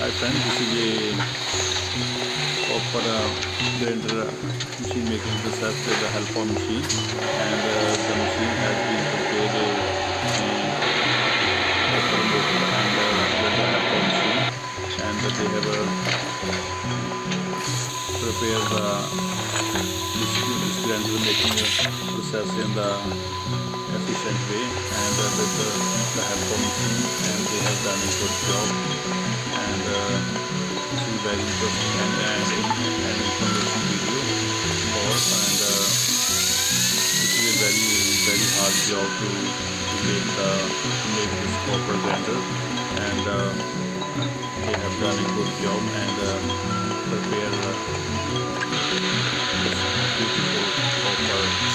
Hi friend, this is a copper blender machine making process with the help of machine, and the machine has been prepared a copper motor and with the help of machine, and they have prepared this blender making a process in the efficient way, and with the help of machine, and they have done a good job. And this is very interesting and information video for, and this is a very hard job to make this copper blender, and they have done a good job and prepare